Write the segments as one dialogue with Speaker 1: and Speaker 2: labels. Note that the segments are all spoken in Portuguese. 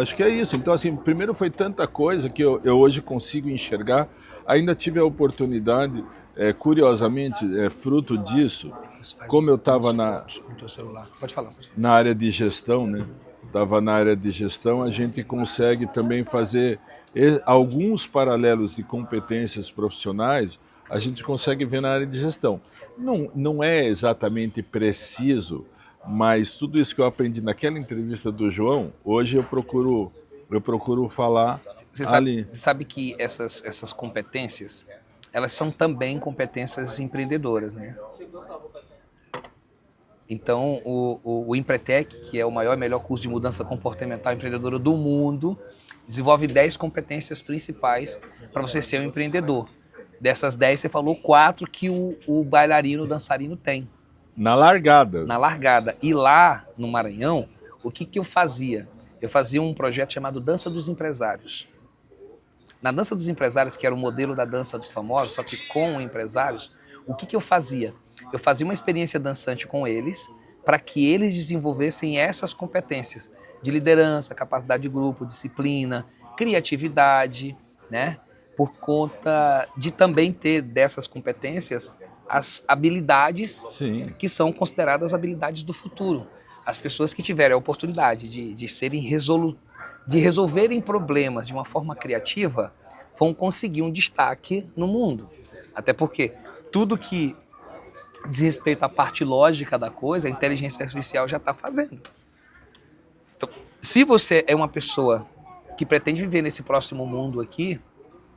Speaker 1: Acho que é isso. Então, assim, primeiro foi tanta coisa que eu hoje consigo enxergar. Ainda tive a oportunidade, curiosamente, fruto disso,
Speaker 2: Isso faz
Speaker 1: como eu estava
Speaker 2: algumas fotos com o teu celular. Pode falar, pode falar.
Speaker 1: na área de gestão, né? Estava na área de gestão, a gente consegue também fazer alguns paralelos de competências profissionais, a gente consegue ver na área de gestão. Não é exatamente preciso, mas tudo isso que eu aprendi naquela entrevista do João, hoje eu procuro falar ali.
Speaker 2: Você sabe que essas competências, elas são também competências empreendedoras, né? Então, o Empretec, que é o maior e melhor curso de mudança comportamental empreendedora do mundo, desenvolve 10 competências principais para você ser um empreendedor. Dessas 10, você falou 4 que o bailarino, o dançarino tem
Speaker 1: Na largada.
Speaker 2: na largada. E lá no Maranhão, o que eu fazia? Eu fazia um projeto chamado Dança dos Empresários. Na Dança dos Empresários, que era o modelo da dança dos famosos, só que com empresários, o que eu fazia? Eu fazia uma experiência dançante com eles para que eles desenvolvessem essas competências de liderança, capacidade de grupo, disciplina, criatividade, né? Por conta de também ter dessas competências as habilidades
Speaker 1: Sim.
Speaker 2: que são consideradas habilidades do futuro. As pessoas que tiverem a oportunidade de serem de resolverem problemas de uma forma criativa vão conseguir um destaque no mundo. Até porque tudo que diz respeito à parte lógica da coisa, a inteligência artificial já está fazendo. Então, se você é uma pessoa que pretende viver nesse próximo mundo aqui,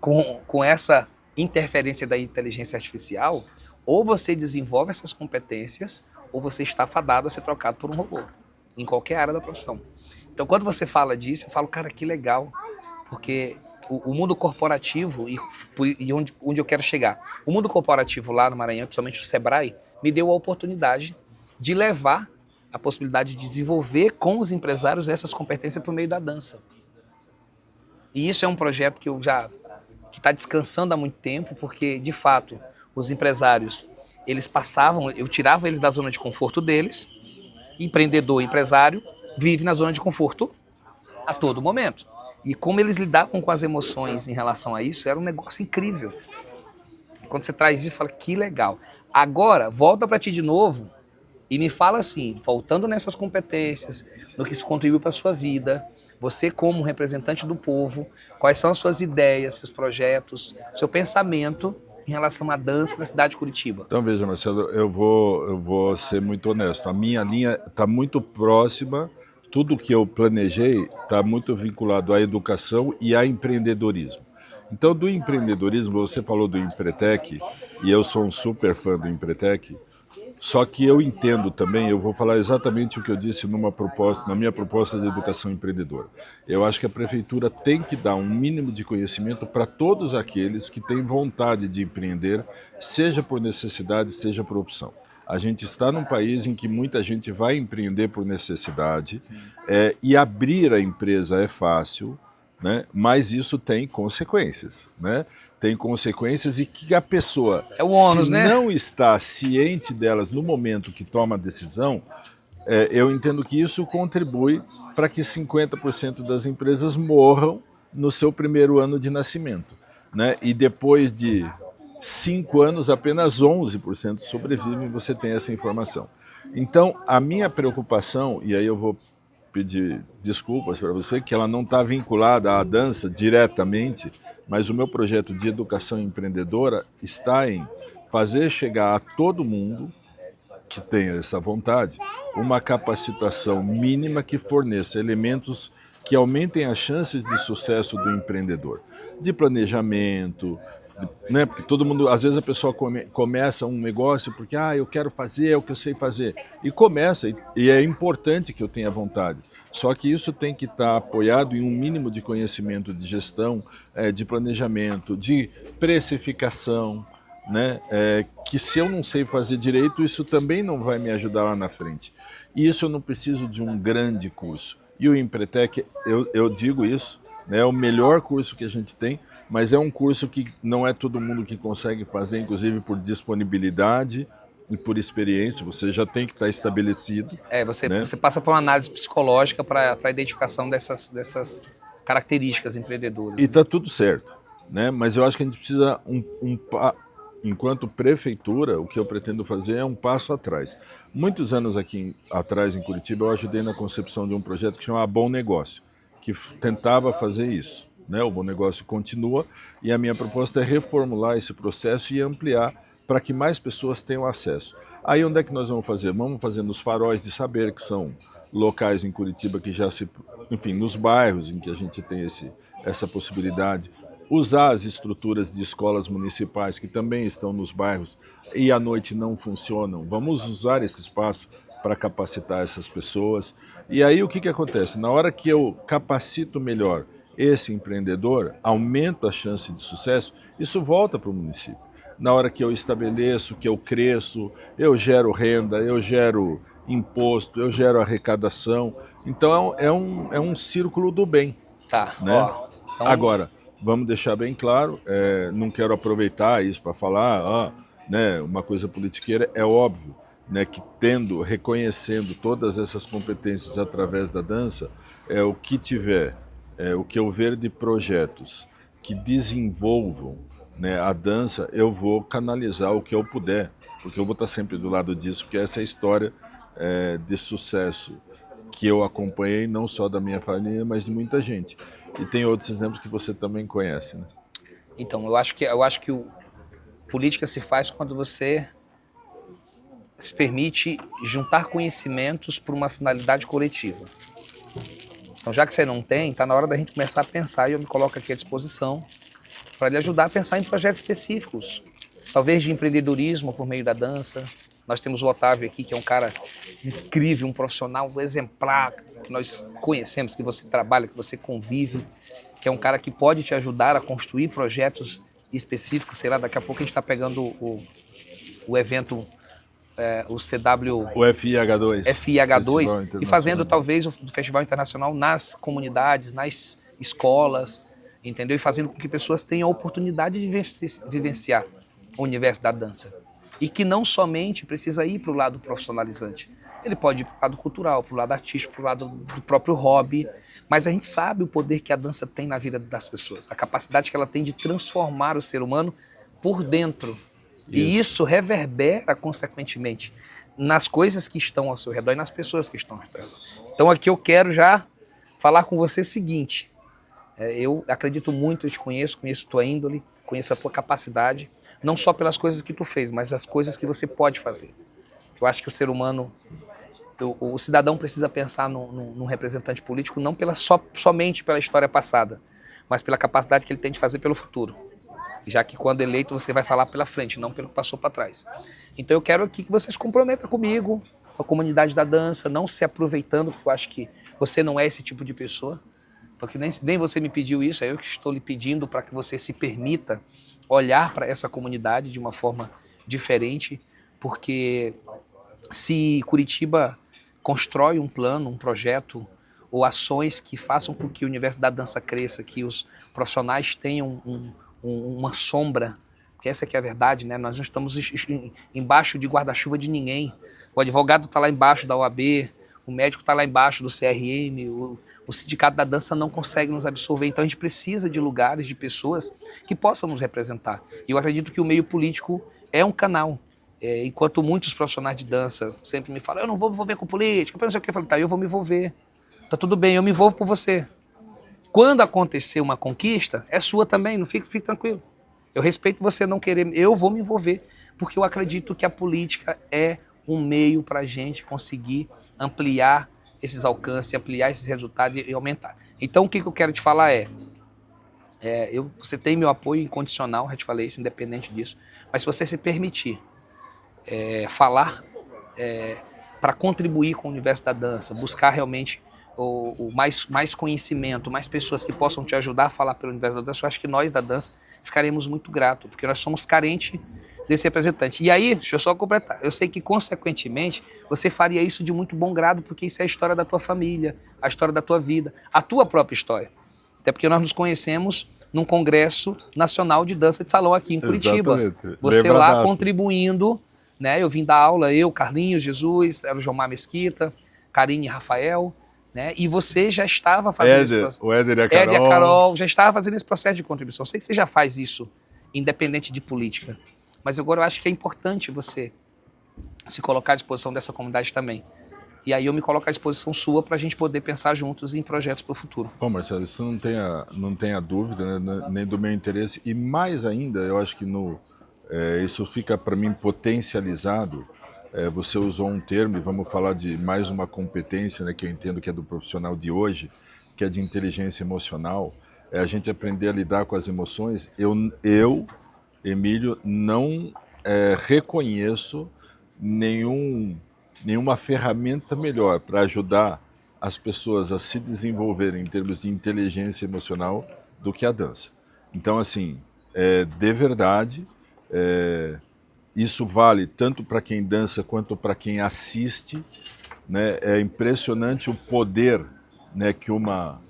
Speaker 2: com essa interferência da inteligência artificial, ou você desenvolve essas competências, ou você está fadado a ser trocado por um robô, em qualquer área da profissão. Então, quando você fala disso, eu falo, cara, que legal, porque o mundo corporativo, e onde eu quero chegar, o mundo corporativo lá no Maranhão, principalmente o Sebrae, me deu a oportunidade de levar a possibilidade de desenvolver com os empresários essas competências por meio da dança. E isso é um projeto que eu já que está descansando há muito tempo, porque de fato os empresários eles passavam, eu tirava eles da zona de conforto deles. Empreendedor, empresário vive na zona de conforto a todo momento. E como eles lidavam com as emoções em relação a isso, era um negócio incrível. Quando você traz isso, fala que legal. Agora, volta para ti de novo e me fala assim, voltando nessas competências, no que isso contribui para a sua vida, você como representante do povo, quais são as suas ideias, seus projetos, seu pensamento em relação à dança na cidade de Curitiba?
Speaker 1: Então veja, Marcelo, eu vou ser muito honesto. A minha linha está muito próxima, tudo que eu planejei está muito vinculado à educação e a empreendedorismo. Então, do empreendedorismo, você falou do Empretec, e eu sou um super fã do Empretec, só que eu entendo também, eu vou falar exatamente o que eu disse na minha proposta de educação empreendedora. Eu acho que a prefeitura tem que dar um mínimo de conhecimento para todos aqueles que têm vontade de empreender, seja por necessidade, seja por opção. A gente está num país em que muita gente vai empreender por necessidade, e abrir a empresa é fácil, né? Mas isso tem consequências, né? Tem consequências e que a pessoa,
Speaker 2: É o
Speaker 1: se
Speaker 2: ônus, né?
Speaker 1: não está ciente delas no momento que toma a decisão, eu entendo que isso contribui para que 50% das empresas morram no seu primeiro ano de nascimento, né? E depois de 5 anos, apenas 11% sobrevivem, você tem essa informação. Então, a minha preocupação, e aí eu vou pedir desculpas para você, que ela não está vinculada à dança diretamente, mas o meu projeto de educação empreendedora está em fazer chegar a todo mundo que tenha essa vontade uma capacitação mínima que forneça elementos que aumentem as chances de sucesso do empreendedor, de planejamento, né? Porque todo mundo, às vezes a pessoa começa um negócio porque eu quero fazer, é o que eu sei fazer, e começa, e é importante que eu tenha vontade. Só que isso tem que estar apoiado em um mínimo de conhecimento de gestão, de planejamento, de precificação, né? Que se eu não sei fazer direito, isso também não vai me ajudar lá na frente. E isso eu não preciso de um grande curso. E o Empretec, eu digo isso, né, é o melhor curso que a gente tem, mas é um curso que não é todo mundo que consegue fazer, inclusive por disponibilidade, e por experiência, você já tem que estar estabelecido.
Speaker 2: Você passa por uma análise psicológica para a identificação dessas características empreendedoras.
Speaker 1: E está tudo certo, né? Mas eu acho que a gente precisa, enquanto prefeitura, o que eu pretendo fazer é um passo atrás. Muitos anos atrás, em Curitiba, eu ajudei na concepção de um projeto que chama Bom Negócio, que tentava fazer isso, né? O Bom Negócio continua e a minha proposta é reformular esse processo e ampliar para que mais pessoas tenham acesso. Aí onde é que nós vamos fazer? Vamos fazer nos faróis de saber, que são locais em Curitiba que enfim, nos bairros em que a gente tem essa possibilidade. Usar as estruturas de escolas municipais que também estão nos bairros e à noite não funcionam. Vamos usar esse espaço para capacitar essas pessoas. E aí o que acontece? Na hora que eu capacito melhor esse empreendedor, aumento a chance de sucesso, isso volta para o município. Na hora que eu estabeleço, que eu cresço, eu gero renda, eu gero imposto, eu gero arrecadação. Então é um círculo do bem.
Speaker 2: Tá,
Speaker 1: né?
Speaker 2: Então...
Speaker 1: Agora, vamos deixar bem claro, não quero aproveitar isso para falar, né, uma coisa politiqueira, é óbvio, né, que reconhecendo todas essas competências através da dança, o que tiver, o que eu ver de projetos que desenvolvam, né, a dança, eu vou canalizar o que eu puder, porque eu vou estar sempre do lado disso, porque essa é a história de sucesso que eu acompanhei, não só da minha família, mas de muita gente. E tem outros exemplos que você também conhece, né?
Speaker 2: Então, eu acho que política se faz quando você se permite juntar conhecimentos por uma finalidade coletiva. Então, já que você não tem, está na hora da gente começar a pensar, e eu me coloco aqui à disposição para lhe ajudar a pensar em projetos específicos, talvez de empreendedorismo por meio da dança. Nós temos o Otávio aqui, que é um cara incrível, um profissional exemplar, que nós conhecemos, que você trabalha, que você convive, que é um cara que pode te ajudar a construir projetos específicos. Sei lá, daqui a pouco a gente está pegando o evento, o CW...
Speaker 1: O FIH2.
Speaker 2: FIH2, e fazendo talvez o Festival Internacional nas comunidades, nas escolas, entendeu? E fazendo com que pessoas tenham a oportunidade de vivenciar o universo da dança. E que não somente precisa ir para o lado profissionalizante. Ele pode ir para o lado cultural, para o lado artístico, para o lado do próprio hobby. Mas a gente sabe o poder que a dança tem na vida das pessoas. A capacidade que ela tem de transformar o ser humano por dentro. E isso reverbera, consequentemente, nas coisas que estão ao seu redor e nas pessoas que estão ao seu redor. Então aqui eu quero já falar com você o seguinte. Eu acredito muito, eu te conheço tua índole, conheço a tua capacidade, não só pelas coisas que tu fez, mas as coisas que você pode fazer. Eu acho que o ser humano, o cidadão precisa pensar num representante político não somente pela história passada, mas pela capacidade que ele tem de fazer pelo futuro. Já que quando eleito você vai falar pela frente, não pelo que passou para trás. Então eu quero aqui que você se comprometa comigo, com a comunidade da dança, não se aproveitando, porque eu acho que você não é esse tipo de pessoa, porque nem você me pediu isso, é eu que estou lhe pedindo para que você se permita olhar para essa comunidade de uma forma diferente, porque se Curitiba constrói um plano, um projeto ou ações que façam com que o universo da dança cresça, que os profissionais tenham uma sombra, porque essa que é a verdade, né? Nós não estamos embaixo de guarda-chuva de ninguém. O advogado está lá embaixo da OAB, o médico está lá embaixo do CRM, o sindicato da dança não consegue nos absorver. Então a gente precisa de lugares, de pessoas que possam nos representar. E eu acredito que o meio político é um canal. Enquanto muitos profissionais de dança sempre me falam, eu não vou me envolver com política, eu não sei o que, eu falo, tá, eu vou me envolver. Tá tudo bem, eu me envolvo por você. Quando acontecer uma conquista, é sua também, não fique tranquilo. Eu respeito você não querer, eu vou me envolver, porque eu acredito que a política é um meio para a gente conseguir ampliar esses alcances, ampliar esses resultados e aumentar. Então o que eu quero te falar você tem meu apoio incondicional, já te falei isso, independente disso, mas se você se permitir falar para contribuir com o universo da dança, buscar realmente mais conhecimento, mais pessoas que possam te ajudar a falar pelo universo da dança, eu acho que nós da dança ficaremos muito gratos, porque nós somos carentes desse representante. E aí, deixa eu só completar, eu sei que consequentemente você faria isso de muito bom grado, porque isso é a história da tua família, a história da tua vida, a tua própria história. Até porque nós nos conhecemos num Congresso Nacional de Dança de Salão aqui em Curitiba.
Speaker 1: Exatamente.
Speaker 2: Você lá contribuindo, né? Eu vim dar aula, eu, Carlinhos, Jesus, era o Jomar Mesquita, Karine e Rafael, né? E você já estava fazendo esse processo.
Speaker 1: O Éder e a
Speaker 2: Ed e a
Speaker 1: Carol.
Speaker 2: Carol já estava fazendo esse processo de contribuição. Eu sei que você já faz isso, independente de política. Mas agora eu acho que é importante você se colocar à disposição dessa comunidade também. E aí eu me coloco à disposição sua para a gente poder pensar juntos em projetos para o futuro.
Speaker 1: Bom, Marcelo, isso não tenha dúvida, né, nem do meu interesse. E mais ainda, eu acho que isso fica para mim potencializado. Você usou um termo, e vamos falar de mais uma competência, né, que eu entendo que é do profissional de hoje, que é de inteligência emocional. É a gente aprender a lidar com as emoções. Eu Emílio, não reconheço nenhuma ferramenta melhor para ajudar as pessoas a se desenvolverem em termos de inteligência emocional do que a dança. Então, assim, de verdade, isso vale tanto para quem dança quanto para quem assiste, né? É impressionante o poder, né, que uma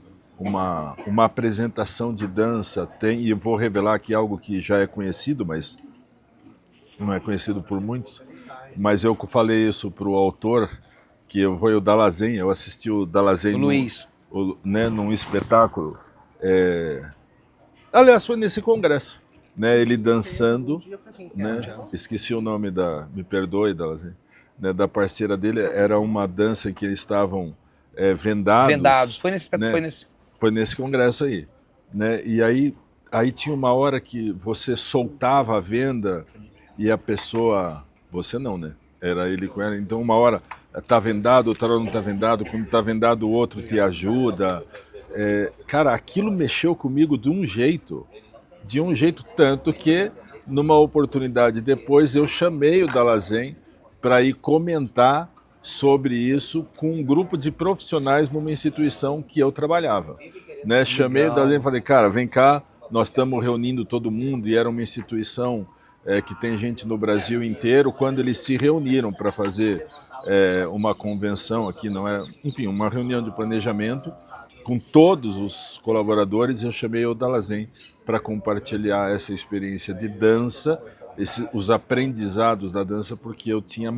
Speaker 1: apresentação de dança tem, e eu vou revelar aqui algo que já é conhecido, mas não é conhecido por muitos, mas eu falei isso para o autor, que foi o Dallazen. Eu assisti o Dallazen
Speaker 2: O Luiz.
Speaker 1: num espetáculo, aliás, foi nesse congresso, né, ele dançando, né, esqueci o nome me perdoe, Dallazen, né, da parceira dele. Era uma dança em que eles estavam vendados.
Speaker 2: Foi nesse,
Speaker 1: né,
Speaker 2: foi
Speaker 1: nesse congresso aí, né, e aí tinha uma hora que você soltava a venda e a pessoa, você não, né? Era ele com ela. Então uma hora tá vendado, outra hora não tá vendado. Quando tá vendado, o outro te ajuda. Cara, aquilo mexeu comigo de um jeito tanto que numa oportunidade depois eu chamei o Dallazen para ir comentar sobre isso com um grupo de profissionais numa instituição que eu trabalhava, né? Chamei o Dallazen e falei, cara, vem cá, nós estamos reunindo todo mundo, e era uma instituição que tem gente no Brasil inteiro. Quando eles se reuniram para fazer uma convenção aqui, não é, enfim, uma reunião de planejamento com todos os colaboradores, eu chamei o Dallazen para compartilhar essa experiência de dança, os aprendizados da dança, porque eu tinha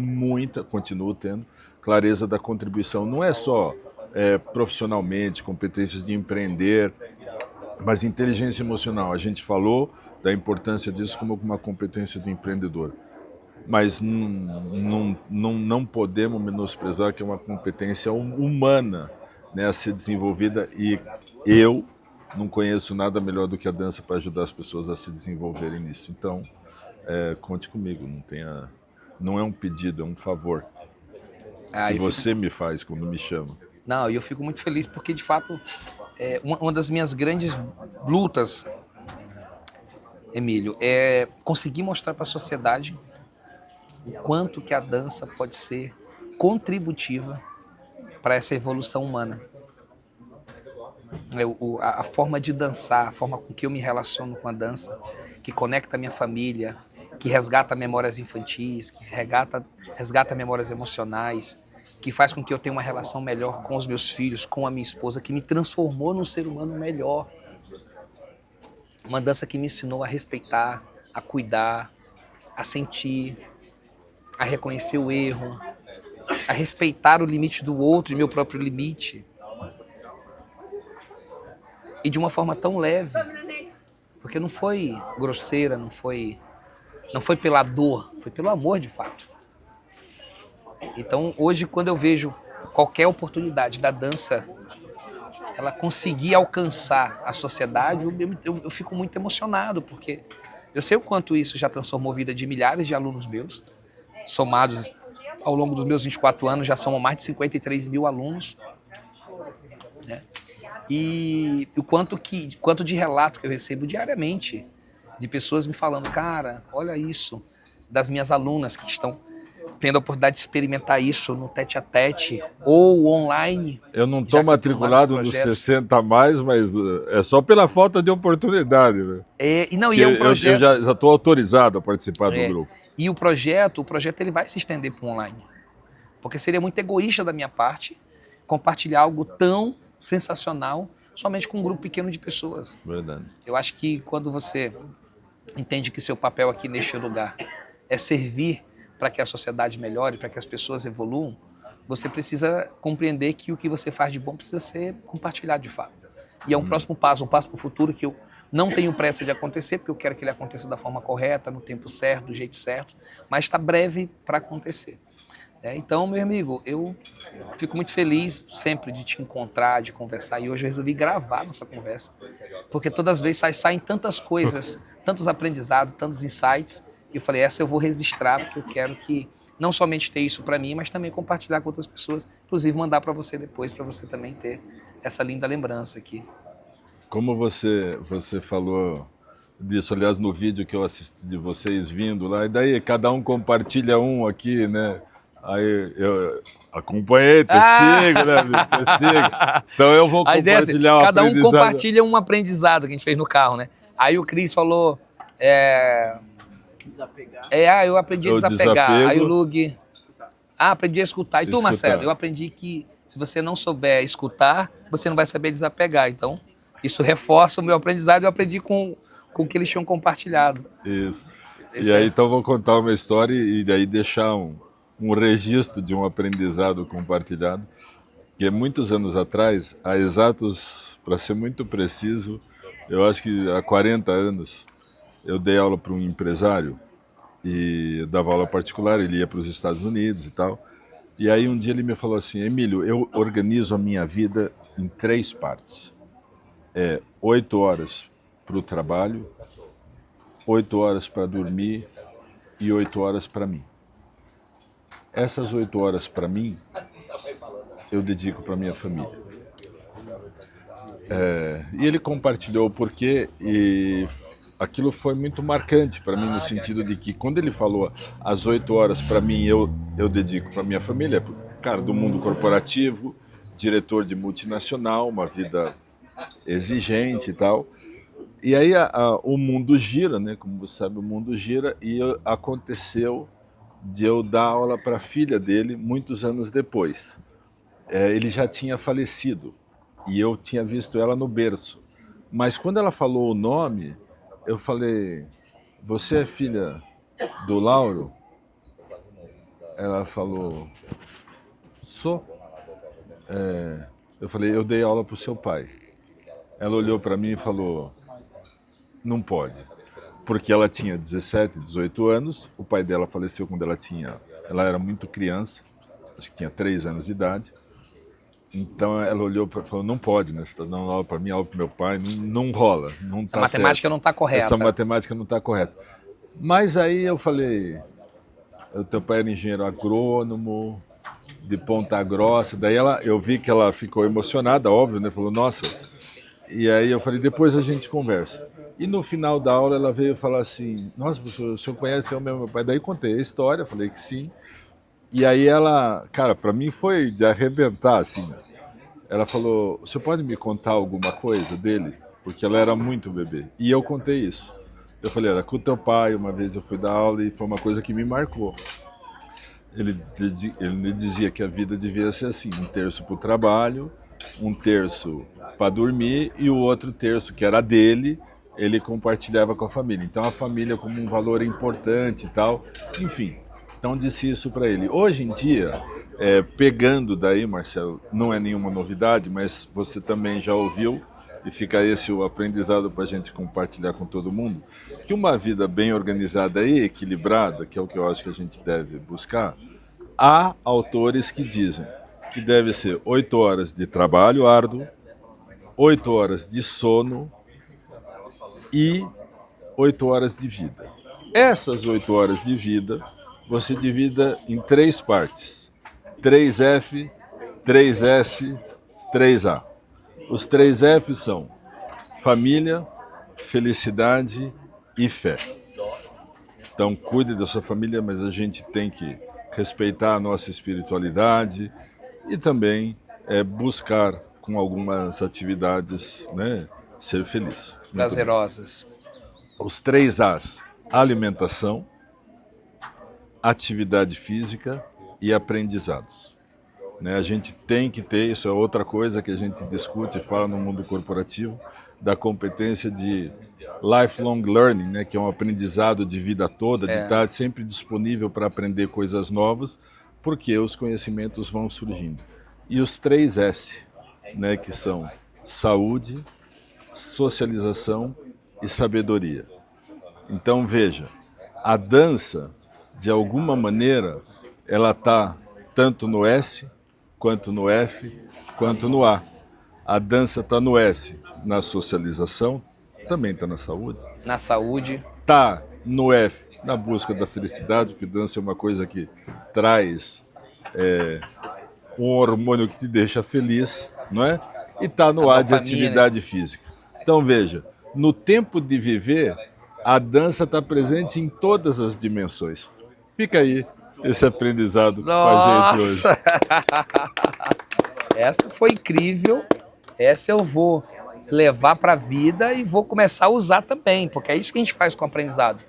Speaker 1: continuo tendo clareza da contribuição. Não é só profissionalmente, competências de empreender, mas inteligência emocional. A gente falou da importância disso como uma competência do empreendedor, mas não podemos menosprezar que é uma competência humana, né, a ser desenvolvida, e eu não conheço nada melhor do que a dança para ajudar as pessoas a se desenvolverem nisso. Então, conte comigo, não é um pedido, é um favor que você me faz quando me chama.
Speaker 2: Não, e eu fico muito feliz porque, de fato, uma das minhas grandes lutas, Emílio, é conseguir mostrar para a sociedade o quanto que a dança pode ser contributiva para essa evolução humana. A forma de dançar, a forma com que eu me relaciono com a dança, que conecta a minha família, que resgata memórias infantis, que resgata memórias emocionais, que faz com que eu tenha uma relação melhor com os meus filhos, com a minha esposa, que me transformou num ser humano melhor. Uma dança que me ensinou a respeitar, a cuidar, a sentir, a reconhecer o erro, a respeitar o limite do outro e meu próprio limite. E de uma forma tão leve, porque não foi grosseira, não foi pela dor, foi pelo amor de fato. Então hoje, quando eu vejo qualquer oportunidade da dança ela conseguir alcançar a sociedade, eu fico muito emocionado, porque eu sei o quanto isso já transformou a vida de milhares de alunos meus, somados ao longo dos meus 24 anos, já somam mais de 53 mil alunos, né? E o quanto de relato que eu recebo diariamente de pessoas me falando, cara, olha isso, das minhas alunas que estão tendo a oportunidade de experimentar isso no tete-a-tete ou online.
Speaker 1: Eu não estou matriculado nos 60 a mais, mas é só pela falta de oportunidade. Né?
Speaker 2: É um projeto...
Speaker 1: Eu já estou autorizado a participar do grupo.
Speaker 2: E o projeto ele vai se estender para o online. Porque seria muito egoísta da minha parte compartilhar algo tão sensacional somente com um grupo pequeno de pessoas.
Speaker 1: Verdade.
Speaker 2: Eu acho que quando você entende que seu papel aqui neste lugar é servir para que a sociedade melhore, para que as pessoas evoluam, você precisa compreender que o que você faz de bom precisa ser compartilhado de fato. E é um próximo passo, um passo para o futuro que eu não tenho pressa de acontecer, porque eu quero que ele aconteça da forma correta, no tempo certo, do jeito certo, mas está breve para acontecer. Então, meu amigo, eu fico muito feliz sempre de te encontrar, de conversar, e hoje eu resolvi gravar nossa conversa, porque todas as vezes saem tantas coisas, tantos aprendizados, tantos insights, e eu falei, essa eu vou registrar, porque eu quero que não somente ter isso para mim, mas também compartilhar com outras pessoas, inclusive mandar para você depois, para você também ter essa linda lembrança aqui.
Speaker 1: Como você falou disso, aliás, no vídeo que eu assisti de vocês vindo lá, e daí cada um compartilha um aqui, né? Aí eu acompanhei, te sigo, né? Te sigo. Então eu vou compartilhar
Speaker 2: cada um compartilha um aprendizado que a gente fez no carro, né? Aí o Cris falou...
Speaker 3: Desapegar.
Speaker 2: Eu aprendi a desapegar.
Speaker 1: Desapego.
Speaker 2: Aí o Lug... aprendi a escutar. E tu, Marcelo? Eu aprendi que se você não souber escutar, você não vai saber desapegar. Então, isso reforça o meu aprendizado. Eu aprendi com o que eles tinham compartilhado.
Speaker 1: Isso. E aí, então, vou contar uma história e daí deixar um registro de um aprendizado compartilhado, que muitos anos atrás, há exatos, para ser muito preciso, eu acho que há 40 anos, eu dei aula para um empresário e eu dava aula particular, ele ia para os Estados Unidos e tal. E aí um dia ele me falou assim, Emílio, eu organizo a minha vida em 3 partes. 8 horas para o trabalho, 8 horas para dormir e 8 horas para mim. Essas 8 horas para mim, eu dedico para minha família. E ele compartilhou o porquê e aquilo foi muito marcante para mim no sentido de que quando ele falou as 8 horas para mim eu dedico para minha família, cara do mundo corporativo, diretor de multinacional, uma vida exigente e tal. E aí o mundo gira, né? Como você sabe, o mundo gira e aconteceu de eu dar aula para a filha dele muitos anos depois. Ele já tinha falecido e eu tinha visto ela no berço. Mas quando ela falou o nome, eu falei, você é filha do Lauro? Ela falou, sou. Eu falei, eu dei aula para o seu pai. Ela olhou para mim e falou, não pode. Porque ela tinha 17, 18 anos, o pai dela faleceu quando ela era muito criança, acho que tinha 3 anos de idade. Então ela olhou e falou, não pode, né? Você está dando aula para mim, aula para meu pai, não rola.
Speaker 2: Essa matemática não está correta.
Speaker 1: Essa matemática não está correta. Mas aí eu falei, o teu pai era engenheiro agrônomo, de Ponta Grossa. Daí eu vi que ela ficou emocionada, óbvio, né? Falou, nossa. E aí eu falei, depois a gente conversa. E no final da aula ela veio falar assim, nossa, professor, o senhor conhece o meu pai? Daí contei a história, falei que sim. E aí ela, cara, para mim foi de arrebentar, assim. Ela falou, o senhor pode me contar alguma coisa dele? Porque ela era muito bebê. E eu contei isso. Eu falei, era com o teu pai, uma vez eu fui dar aula e foi uma coisa que me marcou. Ele me dizia que a vida devia ser assim, 1/3 para o trabalho, 1/3 para dormir e o outro terço, que era dele, ele compartilhava com a família. Então a família como um valor importante e tal, enfim. Então disse isso para ele. Hoje em dia, pegando daí, Marcelo, não é nenhuma novidade, mas você também já ouviu, e fica esse o aprendizado para a gente compartilhar com todo mundo, que uma vida bem organizada e equilibrada, que é o que eu acho que a gente deve buscar, há autores que dizem que deve ser 8 horas de trabalho árduo, 8 horas de sono e 8 horas de vida. Essas 8 horas de vida você divida em 3 partes: 3F, 3S, 3A. Os 3F são família, felicidade e fé. Então cuide da sua família, mas a gente tem que respeitar a nossa espiritualidade e também buscar com algumas atividades, né, ser feliz.
Speaker 2: Prazerosas.
Speaker 1: Os 3As: alimentação, atividade física e aprendizados. A gente tem que ter, isso é outra coisa que a gente discute e fala no mundo corporativo, da competência de lifelong learning, né, que é um aprendizado de vida toda, de estar sempre disponível para aprender coisas novas, porque os conhecimentos vão surgindo. E os 3 S, né, que são saúde, socialização e sabedoria. Então veja, a dança, de alguma maneira, ela está tanto no S, quanto no F, quanto no A. A dança está no S, na socialização, também está na saúde.
Speaker 2: Na saúde.
Speaker 1: Está no F, na busca da felicidade, porque dança é uma coisa que traz um hormônio que te deixa feliz, não é? E está no A, de atividade física. Então veja, no tempo de viver, a dança está presente em todas as dimensões. Fica aí esse aprendizado com a gente hoje.
Speaker 2: Essa foi incrível. Essa eu vou levar para a vida e vou começar a usar também, porque é isso que a gente faz com o aprendizado.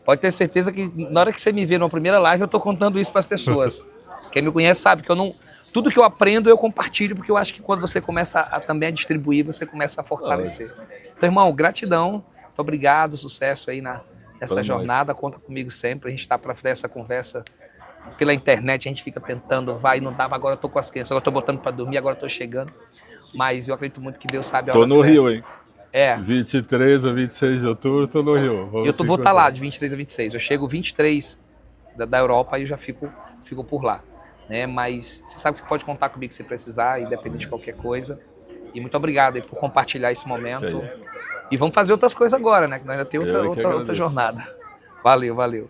Speaker 2: Pode ter certeza que na hora que você me vê numa primeira live, eu estou contando isso para as pessoas. Quem me conhece sabe que eu não... Tudo que eu aprendo, eu compartilho, porque eu acho que quando você começa também a distribuir, você começa a fortalecer. Então, irmão, gratidão. Muito obrigado, sucesso aí nessa jornada. Conta comigo sempre. A gente está para fazer essa conversa pela internet. A gente fica tentando, vai, não dava. Agora eu tô com as crianças, agora eu tô botando para dormir, agora eu tô chegando. Mas eu acredito muito que Deus sabe a hora certa.
Speaker 1: Tô no Rio, hein?
Speaker 2: 23
Speaker 1: a 26 de outubro, tô no Rio.
Speaker 2: Vou estar lá de 23 a 26. Eu chego 23 da Europa e eu já fico por lá. Né? Mas você sabe que você pode contar comigo se precisar, independente de qualquer coisa. E muito obrigado aí por compartilhar esse momento. E vamos fazer outras coisas agora, né? Que nós ainda tem outra jornada. Valeu.